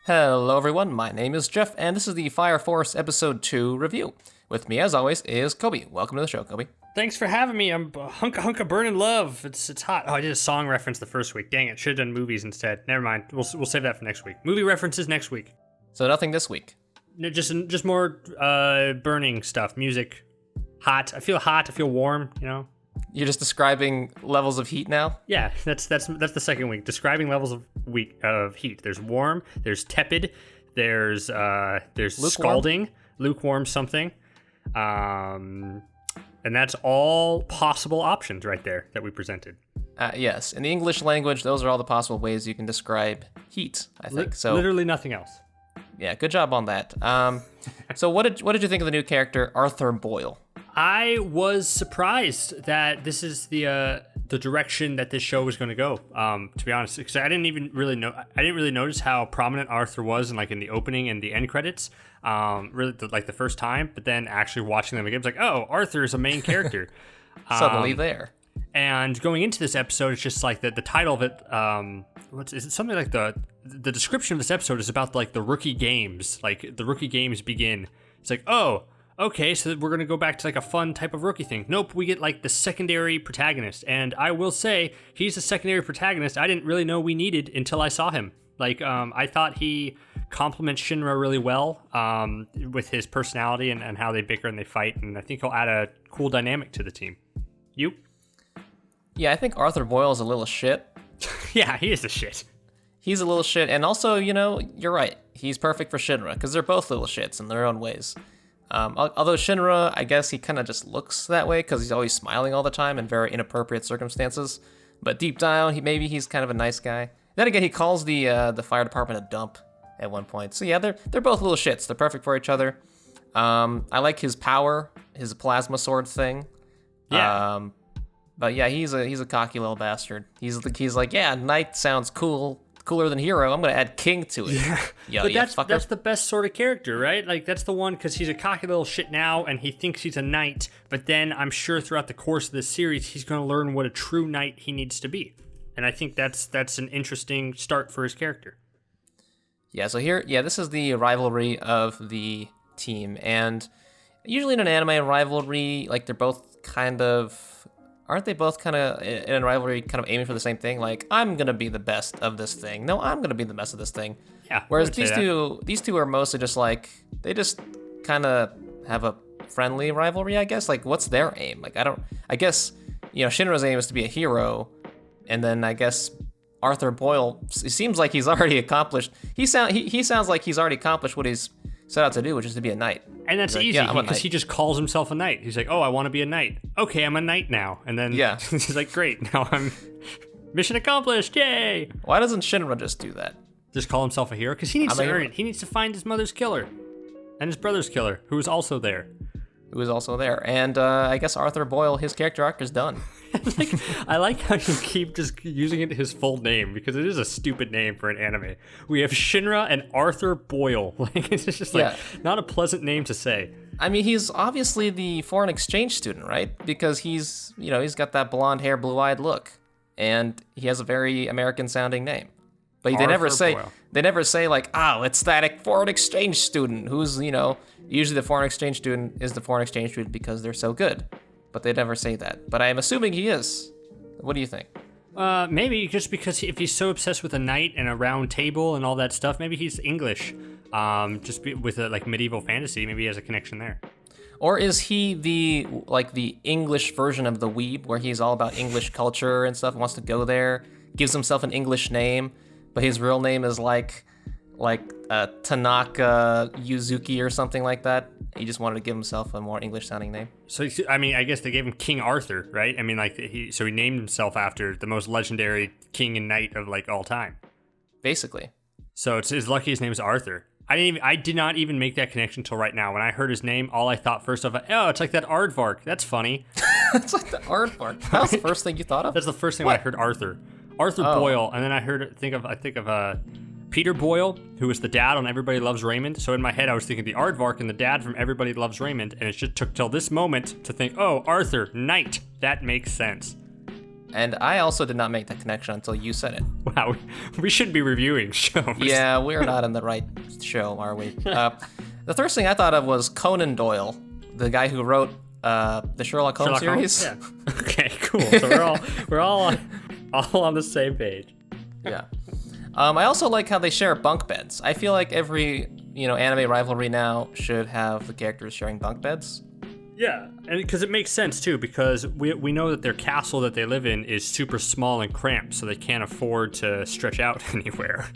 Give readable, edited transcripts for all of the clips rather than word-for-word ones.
Hello everyone, my name is Jeff, and this is the Fire Force Episode 2 review. With me, as always, is Coby. Welcome to the show, Coby. Thanks for having me. I'm hunka burning love. It's hot. Oh, I did a song reference the first week. Dang it, should have done movies instead. Never mind. We'll save that for next week. Movie references next week. So nothing this week? No, just more burning stuff. Music. Hot. I feel hot. I feel warm. You know. You're just describing levels of heat now? Yeah, that's the second week. Describing levels of heat. There's warm. There's tepid. There's lukewarm? Scalding. Lukewarm something. And that's all possible options right there that we presented. Yes, in the English language, those are all the possible ways you can describe heat, I think. So literally nothing else. Yeah, good job on that. So what did you think of the new character, Arthur Boyle? I was surprised that this is the direction that this show was going to go. To be honest, because I didn't really notice how prominent Arthur was in the opening and the end credits. Really, the first time, but then actually watching them again, it's like, oh, Arthur is a main character. Suddenly there. And going into this episode, it's just like the title of it. Is it something like the description of this episode is about the rookie games, the rookie games begin. It's like, oh, okay, so we're gonna go back to a fun type of rookie thing. Nope, we get the secondary protagonist, and I will say he's a secondary protagonist I didn't really know we needed until I saw him. I thought he complements Shinra really well with his personality and how they bicker and they fight, and I think he'll add a cool dynamic to the team. You? Yeah, I think Arthur Boyle is a little shit. Yeah, he is a shit. He's a little shit, and also, you're right. He's perfect for Shinra, because they're both little shits in their own ways. Although Shinra, I guess he kind of just looks that way, because he's always smiling all the time in very inappropriate circumstances. But deep down, he's kind of a nice guy. Then again, he calls the fire department a dump at one point. So yeah, they're both little shits. They're perfect for each other. I like his power, his plasma sword thing. Yeah. But yeah, he's a cocky little bastard. He's like, yeah, knight sounds cool, cooler than hero. I'm gonna add king to it. Yeah, but that's the best sort of character, right? That's the one because he's a cocky little shit now, and he thinks he's a knight. But then I'm sure throughout the course of this series, he's gonna learn what a true knight he needs to be. And I think that's an interesting start for his character. Yeah. So this is the rivalry of the team, and usually in an anime rivalry, they're both kind of. Aren't they both kind of in a rivalry, kind of aiming for the same thing? I'm gonna be the best of this thing. No, I'm gonna be the best of this thing. Yeah. Whereas these two are mostly just they just kind of have a friendly rivalry, I guess. What's their aim? I guess Shinra's aim is to be a hero, and then I guess Arthur Boyle. It seems like he's already accomplished. He sounds like he's already accomplished what he's set out to do, which is to be a knight. And that's easy, because he just calls himself a knight. He's like, oh, I want to be a knight. Okay, I'm a knight now. And then he's like, great, now I'm mission accomplished, yay! Why doesn't Shinra just do that? Just call himself a hero? Because he needs to earn it. He needs to find his mother's killer. And his brother's killer, who is also there. And I guess Arthur Boyle, his character arc is done. I like how you keep just using his full name, because it is a stupid name for an anime. We have Shinra and Arthur Boyle. It's just not a pleasant name to say. I mean, he's obviously the foreign exchange student, right? Because he's got that blonde hair, blue-eyed look, and he has a very American-sounding name. But they never say it's that foreign exchange student who's, usually the foreign exchange student is the foreign exchange student because they're so good. But they never say that. But I'm assuming he is. What do you think? Maybe just because if he's so obsessed with a knight and a round table and all that stuff, maybe he's English. With a medieval fantasy, maybe he has a connection there. Or is he the English version of the weeb, where he's all about English culture and stuff, wants to go there, gives himself an English name, but his real name is Tanaka Yuzuki or something like that. He just wanted to give himself a more English-sounding name. So, I mean, I guess they gave him King Arthur, right? I mean, he named himself after the most legendary king and knight of all time. Basically. So it's lucky his name is Arthur. I did not even make that connection until right now. When I heard his name, all I thought first of, it's like that aardvark. That's funny. It's like the aardvark. That was the first thing you thought of? That's the first thing when I heard Arthur Boyle, and then I think of Peter Boyle, who was the dad on Everybody Loves Raymond. So in my head, I was thinking the aardvark and the dad from Everybody Loves Raymond, and it just took till this moment to think, oh, Arthur, knight. That makes sense. And I also did not make that connection until you said it. Wow, we shouldn't be reviewing shows. Yeah, we're not in the right show, are we? The first thing I thought of was Conan Doyle, the guy who wrote the Sherlock Holmes series. Yeah. Okay, cool. So we're all on the same page. Yeah. I also like how they share bunk beds. I feel like every anime rivalry now should have the characters sharing bunk beds. Yeah, and because it makes sense too, because we know that their castle that they live in is super small and cramped, so they can't afford to stretch out anywhere.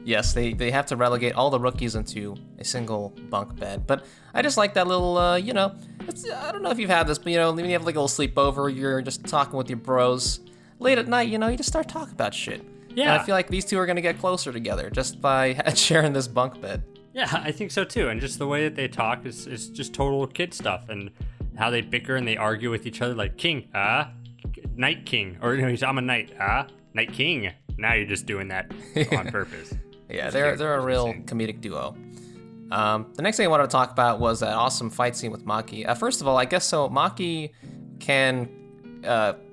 Yes, they have to relegate all the rookies into a single bunk bed. But I just like that little, I don't know if you've had this, but when you have like a little sleepover, you're just talking with your bros. Late at night, you just start talking about shit. Yeah. And I feel like these two are going to get closer together just by sharing this bunk bed. Yeah, I think so too. And just the way that they talk is just total kid stuff. And how they bicker and they argue with each other like, King, Night King. Or I'm a knight, Night King. Now you're just doing that on purpose. Yeah, they're a real comedic duo. The next thing I wanted to talk about was that awesome fight scene with Maki. First of all, I guess so Maki can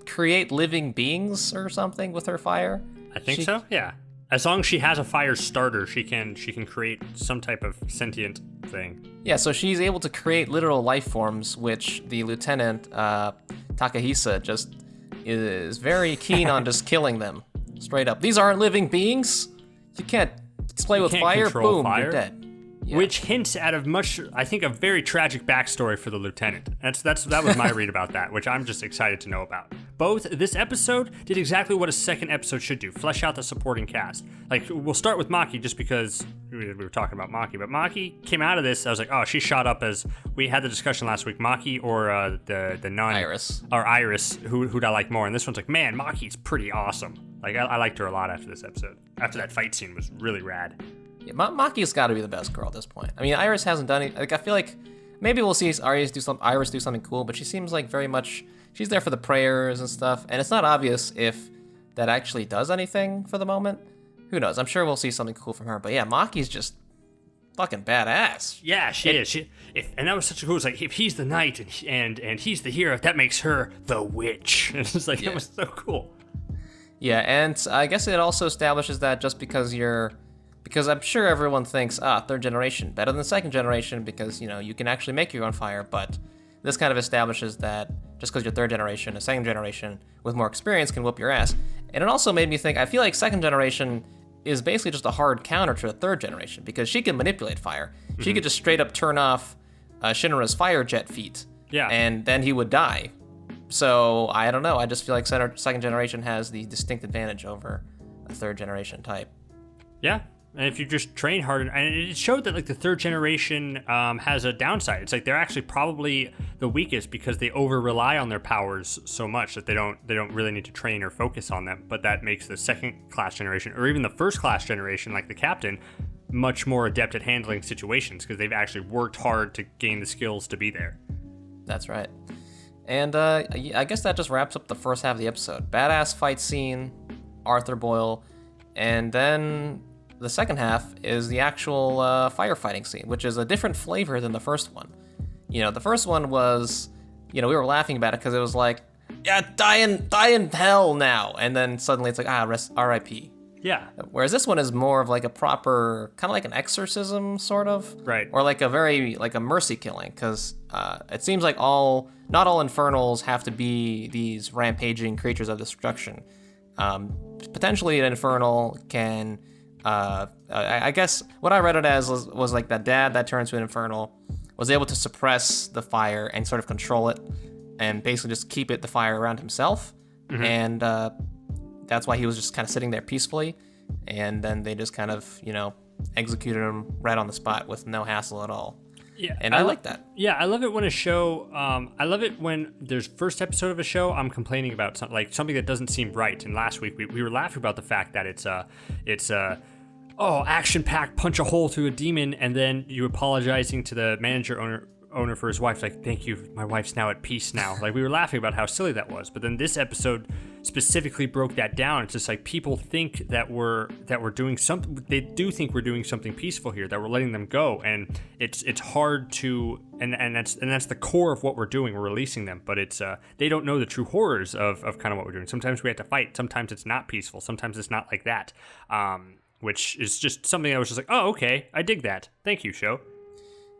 create living beings or something with her fire. I think so, yeah. As long as she has a fire starter, she can create some type of sentient thing. Yeah, so she's able to create literal life forms, which the lieutenant, Takahisa, just is very keen on just killing them. Straight up. These aren't living beings. You can't play with fire, boom, you're dead. Yeah. Which hints at a very tragic backstory for the lieutenant. That was my read about that, which I'm just excited to know about. This episode did exactly what a second episode should do: flesh out the supporting cast. Like, we'll start with Maki just because we were talking about Maki, but Maki came out of this. I was like, oh, she shot up as we had the discussion last week. Maki or the nun, Iris, who'd I like more? And this one's like, man, Maki's pretty awesome. Like, I liked her a lot after this episode. After that fight scene was really rad. Yeah, Maki's got to be the best girl at this point. I mean, Iris hasn't done it. Like, I feel like maybe we'll see Iris do something cool, but she seems like very much she's there for the prayers and stuff, and it's not obvious if that actually does anything for the moment. Who knows? I'm sure we'll see something cool from her. But yeah, Maki's just fucking badass. Yeah, she is. And that was such a cool. It's like, if he's the knight and he's the hero, that makes her the witch. And it's like, That was so cool. Yeah, and I guess it also establishes that just because I'm sure everyone thinks, third generation, better than second generation because, you can actually make your own fire, but this kind of establishes that just because you're third generation, a second generation with more experience can whoop your ass. And it also made me think, I feel like second generation is basically just a hard counter to the third generation because she can manipulate fire. Mm-hmm. She could just straight up turn off Shinra's fire jet feet, and then he would die. So, I don't know, I just feel like second generation has the distinct advantage over a third generation type. Yeah. And if you just train hard, and it showed that like the third generation has a downside. It's like they're actually probably the weakest because they over rely on their powers so much that they don't really need to train or focus on them. But that makes the second class generation, or even the first class generation, like the captain, much more adept at handling situations because they've actually worked hard to gain the skills to be there. That's right. And I guess that just wraps up the first half of the episode. Badass fight scene, Arthur Boyle, and then the second half is the actual firefighting scene, which is a different flavor than the first one. The first one was, we were laughing about it because it was like, yeah, die in hell now. And then suddenly it's like, R.I.P. Yeah. Whereas this one is more of like a proper, kind of like an exorcism, sort of. Right. Or like a mercy killing, because it seems like not all Infernals have to be these rampaging creatures of destruction. Potentially an Infernal can... I guess what I read it as was like that dad that turned to an Infernal was able to suppress the fire and sort of control it and basically just keep the fire around himself. Mm-hmm. And that's why he was just kind of sitting there peacefully. And then they just kind of, executed him right on the spot with no hassle at all. Yeah, and I like that. Yeah, I love it when a show. I love it when there's first episode of a show. I'm complaining about something that doesn't seem right. And last week we were laughing about the fact that it's action-packed, punch a hole through a demon, and then you apologizing to the manager owner for his wife, like, thank you, my wife's now at peace now. Like, we were laughing about how silly that was. But then this episode specifically broke that down. It's just like people think that we're doing something. They do think we're doing something peaceful here, that we're letting them go, and it's hard to and that's the core of what we're doing. We're releasing them, but it's they don't know the true horrors of kind of what we're doing. Sometimes we have to fight. Sometimes it's not peaceful. Sometimes it's not like that. Which is just something I was just like, oh, okay, I dig that. Thank you, show.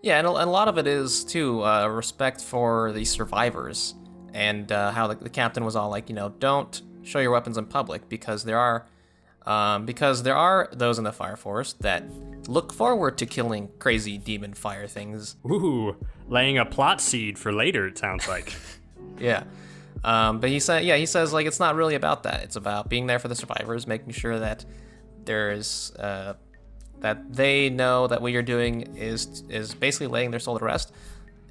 Yeah, and a lot of it is, too, respect for the survivors, and how the captain was all like, don't show your weapons in public, because there are those in the Fire Force that look forward to killing crazy demon fire things. Ooh, laying a plot seed for later, it sounds like. Yeah. But he says, like, it's not really about that. It's about being there for the survivors, making sure that there's that they know that what you're doing is basically laying their soul to rest,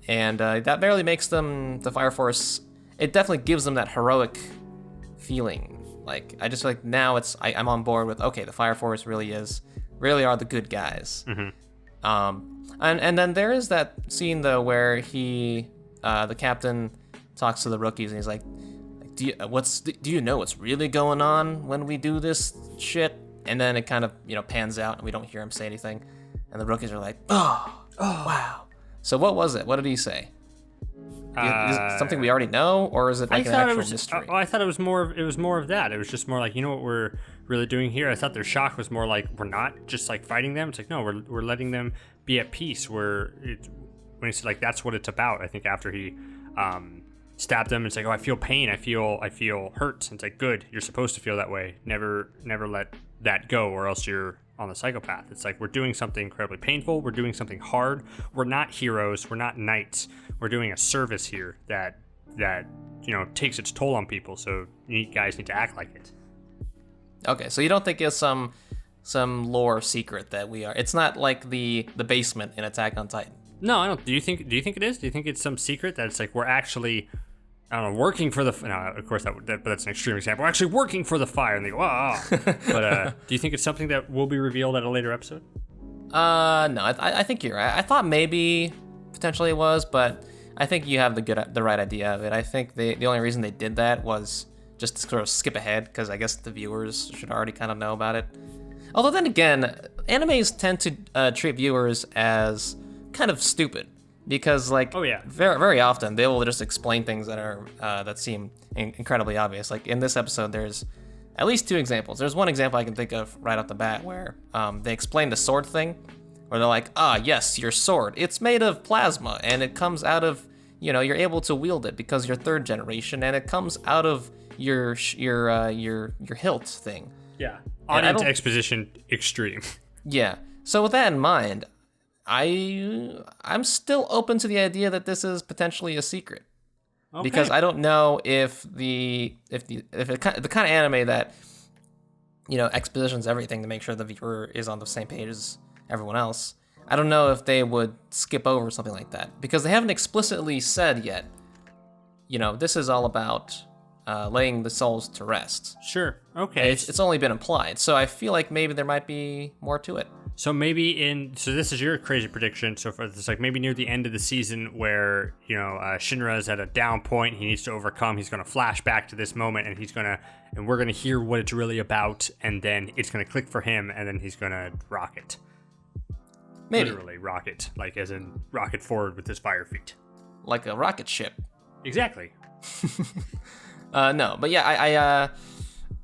and that barely makes them the Fire Force. It definitely gives them that heroic feeling. Like, I just feel like now I'm on board with, okay, the Fire Force really are the good guys. Mm-hmm. And then there is that scene though where the captain talks to the rookies and he's like, do you know what's really going on when we do this shit? And then it kind of, pans out and we don't hear him say anything. And the rookies are like, oh, wow. So what was it? What did he say? Is it something we already know, or is it like an actual mystery? I thought it was more of that. It was just more like, what we're really doing here? I thought their shock was more like, we're not just like fighting them. It's like, no, we're letting them be at peace. When he said like, that's what it's about. I think after he stabbed them, it's like, oh, I feel pain. I feel hurt. And it's like, good. You're supposed to feel that way. Never let that go, or else you're on the psychopath. It's like, we're doing something incredibly painful. We're doing something hard. We're not heroes. We're not knights. We're doing a service here that takes its toll on people. So you guys need to act like it. Okay, so you don't think it's some lore secret that we are? It's not like the basement in Attack on Titan. No, I don't. Do you think it is? Do you think it's some secret that it's like we're actually, I don't know, working for the? No, of course but that's an extreme example. We're actually working for the fire, and they go, oh. But do you think it's something that will be revealed at a later episode? No, I think you're right. I thought maybe potentially it was, but I think you have the right idea of it. I think the only reason they did that was just to sort of skip ahead, because I guess the viewers should already kind of know about it. Although then again, animes tend to treat viewers as kind of stupid. Because, like, oh, yeah, very, very often they will just explain things that are that seem incredibly obvious. Like in this episode, there's at least two examples. There's one example I can think of right off the bat where they explain the sword thing, where they're like, yes, your sword, it's made of plasma, and it comes out of, you're able to wield it because you're third generation, and it comes out of your hilt thing. Yeah, audience exposition extreme. Yeah. So with that in mind, I'm still open to the idea that this is potentially a secret, because I don't know if the kind of anime that expositions everything to make sure the viewer is on the same page as everyone else. I don't know if they would skip over something like that, because they haven't explicitly said yet. This is all about laying the souls to rest. Sure. Okay. It's only been implied, so I feel like maybe there might be more to it. So maybe so this is your crazy prediction. So for it's like maybe near the end of the season where, Shinra is at a down point, he needs to overcome, he's going to flash back to this moment, and we're going to hear what it's really about, and then it's going to click for him, and then he's going to rocket. Maybe. Literally rocket, like as in rocket forward with his fire feet. Like a rocket ship. Exactly. No, but yeah,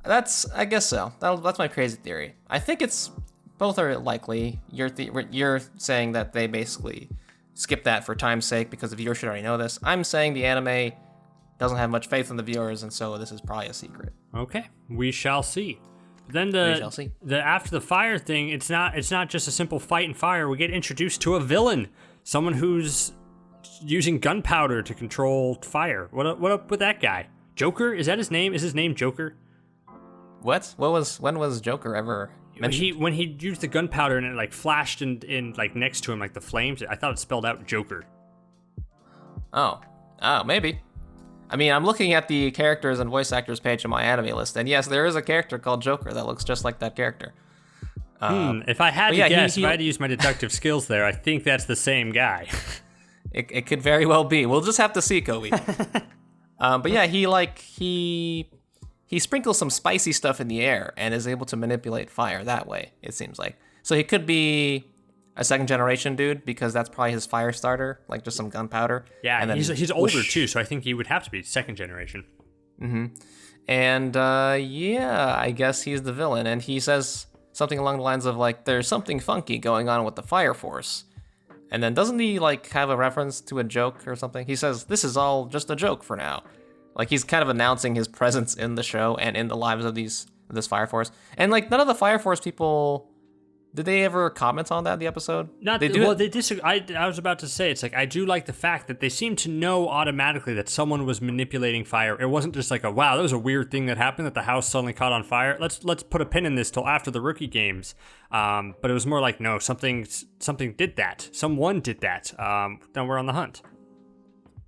I guess so. That's my crazy theory. I think both are likely. You're saying that they basically skip that for time's sake because the viewer should already know this. I'm saying the anime doesn't have much faith in the viewers, and so this is probably a secret. Okay, we shall see. Then we shall see. After the fire thing, it's not just a simple fight and fire. We get introduced to a villain, someone who's using gunpowder to control fire. What up with that guy? Joker? Is that his name? Is his name Joker? What? When was Joker ever mentioned? When he used the gunpowder and it like flashed in like next to him, like the flames, I thought it spelled out Joker. Oh, maybe. I mean, I'm looking at the characters and voice actors page on my anime list, and yes, there is a character called Joker that looks just like that character. If I had to guess, if I had to use my deductive skills there, I think that's the same guy. It could very well be. We'll just have to see, Kobe. But yeah, he he sprinkles some spicy stuff in the air and is able to manipulate fire that way, it seems like. So he could be a second generation dude because that's probably his fire starter, like just some gunpowder. Yeah, and then he's older too, so I think he would have to be second generation. And yeah, I guess he's the villain. And he says something along the lines of like, there's something funky going on with the fire force. And then doesn't he like have a reference to a joke or something? He says, this is all just a joke for now. Like he's kind of announcing his presence in the show and in the lives of this fire force. And like none of the fire force people, did they ever comment on that in the episode? They disagree. I was about to say, it's like, I do like the fact that they seem to know automatically that someone was manipulating fire. It wasn't just like wow, that was a weird thing that happened, that the house suddenly caught on fire. Let's put a pin in this till after the rookie games. But it was more like, no, something did that. Someone did that. Now we're on the hunt.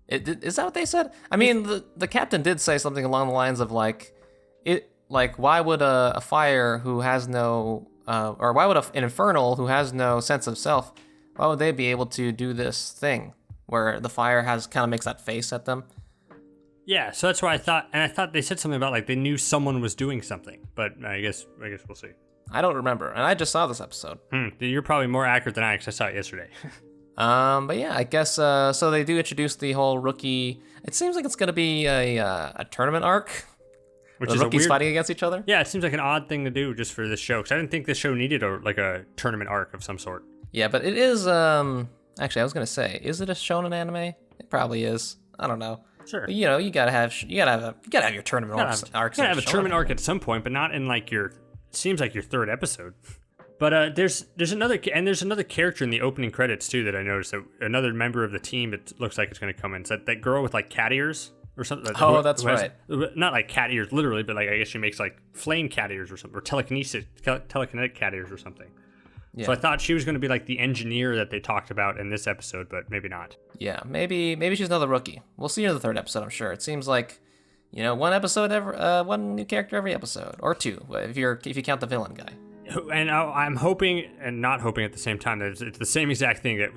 Is that what they said? I mean, the captain did say something along the lines of like, why would a fire who has no... or why would an infernal who has no sense of self, why would they be able to do this thing where the fire kind of makes that face at them? Yeah, so that's why I thought they said something about like they knew someone was doing something, but I guess we'll see. I don't remember, and I just saw this episode. You're probably more accurate than I, because I saw it yesterday. But yeah, I guess so. They do introduce the whole rookie. It seems like it's gonna be a tournament arc. Which is rookies fighting against each other? Yeah, it seems like an odd thing to do just for this show, because I didn't think this show needed a tournament arc of some sort. Yeah, but it is, actually, I was going to say, is it a shonen anime? It probably is. I don't know. Sure. But, you gotta have your tournament arcs. You gotta have a tournament arc at some point, but not in like it seems like your third episode. But there's another character in the opening credits too that I noticed, that another member of the team, it looks like it's going to come in. It's that girl with like cat ears. Or something. That's right. Not like cat ears, literally, but like I guess she makes like flame cat ears or something, or telekinetic cat ears or something. Yeah. So I thought she was going to be like the engineer that they talked about in this episode, but maybe not. Yeah, maybe she's another rookie. We'll see her in the third episode, I'm sure. It seems like, one new character every episode, or two, if you count the villain guy. And I'm hoping, and not hoping at the same time, that it's the same exact thing. That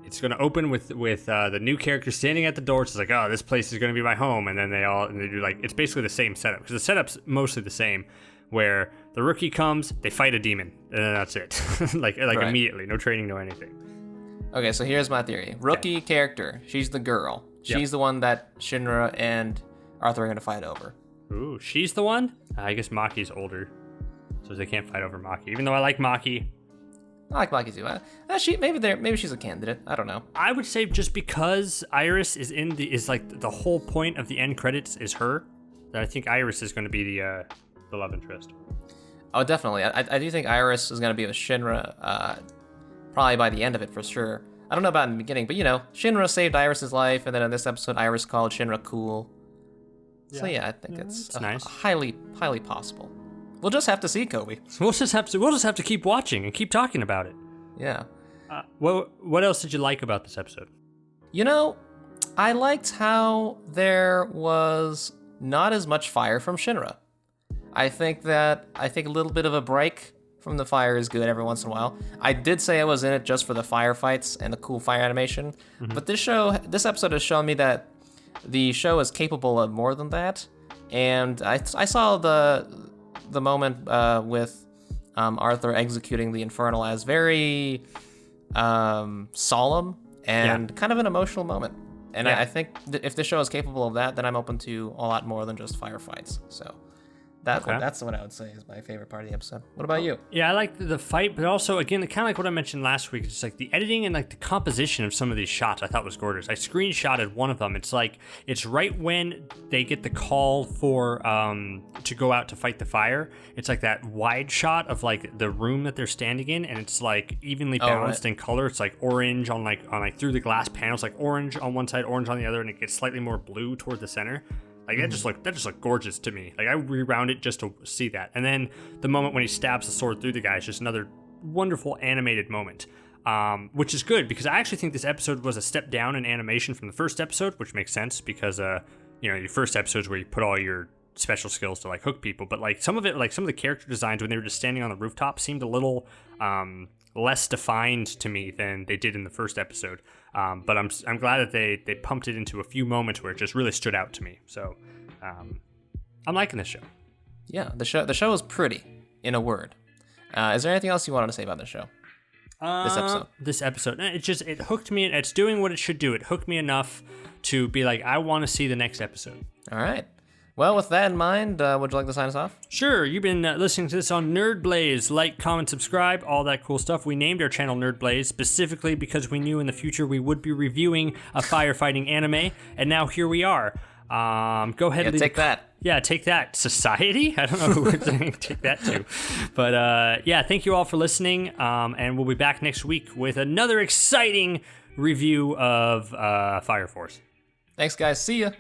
it's going to open with the new character standing at the door. It's like, oh, this place is going to be my home, and then they do like, it's basically the same setup, because the setup's mostly the same. Where the rookie comes, they fight a demon, and then that's it. like right. Immediately, no training, no anything. Okay, so here's my theory. Rookie character, she's the girl. She's the one that Shinra and Arthur are going to fight over. Ooh, she's the one? I guess Maki's older, so they can't fight over Maki. Even though I like Maki. I like Maki too. Maybe she's a candidate. I don't know. I would say just because Iris is is like the whole point of the end credits is her, that I think Iris is going to be the love interest. Oh, definitely. I do think Iris is going to be with Shinra, probably by the end of it for sure. I don't know about in the beginning, but Shinra saved Iris's life, and then in this episode, Iris called Shinra cool. Yeah. So yeah, I think it's nice. highly possible. We'll just have to see, Kobe. We'll just have to keep watching and keep talking about it. Yeah. What else did you like about this episode? I liked how there was not as much fire from Shinra. I think a little bit of a break from the fire is good every once in a while. I did say I was in it just for the firefights and the cool fire animation, but this episode has shown me that the show is capable of more than that. And I saw the moment with Arthur executing the Infernal as very solemn and kind of an emotional moment. And I think if this show is capable of that, then I'm open to a lot more than just firefights. So that's what I would say is my favorite part of the episode. What about you? Yeah, I like the fight, but also, again, kind of like what I mentioned last week, it's like the editing and like the composition of some of these shots I thought was gorgeous. I screenshotted one of them. It's like, it's right when they get the call for to go out to fight the fire. It's like that wide shot of like the room that they're standing in, and it's like evenly balanced in color. It's like orange on through the glass panels, like orange on one side, orange on the other, and it gets slightly more blue toward the center. Like that just looked gorgeous to me. Like I rewound it just to see that. And then the moment when he stabs the sword through the guy is just another wonderful animated moment, which is good because I actually think this episode was a step down in animation from the first episode, which makes sense because your first episodes where you put all your special skills to like hook people, but like some of the character designs when they were just standing on the rooftop seemed a little less defined to me than they did in the first episode. But I'm glad that they pumped it into a few moments where it just really stood out to me. So I'm liking this show. Yeah, the show is pretty, in a word. Is there anything else you wanted to say about the show? This episode. It hooked me. It's doing what it should do. It hooked me enough to be like, I want to see the next episode. All right. Well, with that in mind, would you like to sign us off? Sure. You've been listening to this on Nerd Blaze. Like, comment, subscribe, all that cool stuff. We named our channel Nerd Blaze specifically because we knew in the future we would be reviewing a firefighting anime, and now here we are. Go ahead and take that. Yeah, take that. Society? I don't know who we're saying take that to. But yeah, thank you all for listening. And we'll be back next week with another exciting review of Fire Force. Thanks, guys. See ya.